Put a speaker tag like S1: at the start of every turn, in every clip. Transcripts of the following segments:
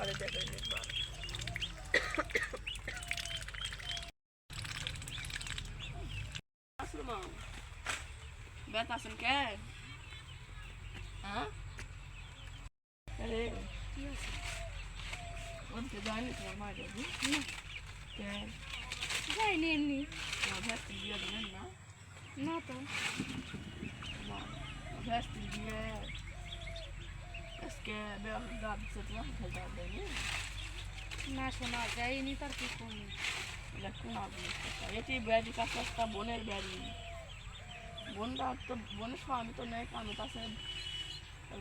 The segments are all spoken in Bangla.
S1: তোমারে দেখে একবার আসলে ব্যথা আছেন কে? হ্যাঁ আরে ওনকে জানি তোমার মা যাবি কে
S2: যাইনি এমনি।
S1: ভ্যাস দিয়ে দেবেন না
S2: না তো
S1: ভ্যাস দিয়ে আজকে দাঁত দিচ্ছে তোমার খেলতে দেয়নি
S2: না শোনা যাইনি তার কি কমি।
S1: এটা কোন এটি ব্যাডি কাছে একটা বোনের ব্যাডি বোনটা তো বোনের স্বামী তো নেই আমি কাছে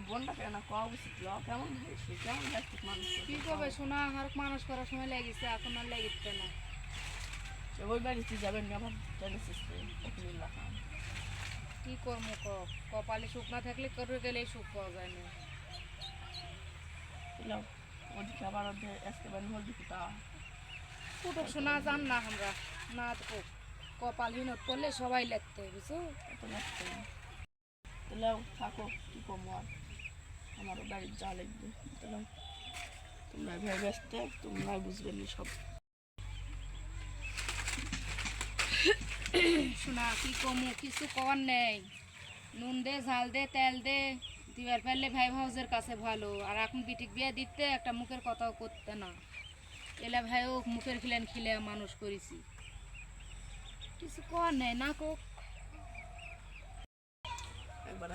S1: বোনটাকে না কওয়া উচিত কেমন হয়েছে কেমন ভ্যাস্টিক মানুষ
S2: কি করবে শোনা আমার মানুষ করার সময় লেগেছে এখন আর লেগেছে না।
S1: ওই বাড়িতে যাবেন আবার জানিস খান
S2: কি করবো কপালে সুখ না থাকলে করে গেলে সুখ পাওয়া যায় না।
S1: ওদিকে আবার আজকে বাড়ি হল দিকুটা
S2: কুটুক শোনা যান না আমরা না তো কপালহীনত করলে সবাই লাগতে বুঝছো।
S1: এত লাগছে তাহলে থাকো কি কমো আর আমারও বাড়ির যা লাগবে তাহলে তোমরা ভেবে ব্যস্তে তোমরাই বুঝবেন সব
S2: শোনা কি কমু কিছু করার নেই। নুন দে ঝাল দে তেল দে দিবার ফেললে ভাই ভাউজের কাছে ভালো আর এখন বিটিক বিয়ে দিতে একটা মুখের কথাও করতে না এলে ভাইও মুখের খিলেন খিলে মানুষ করেছি কিছু করার নেই না কোক
S1: একবার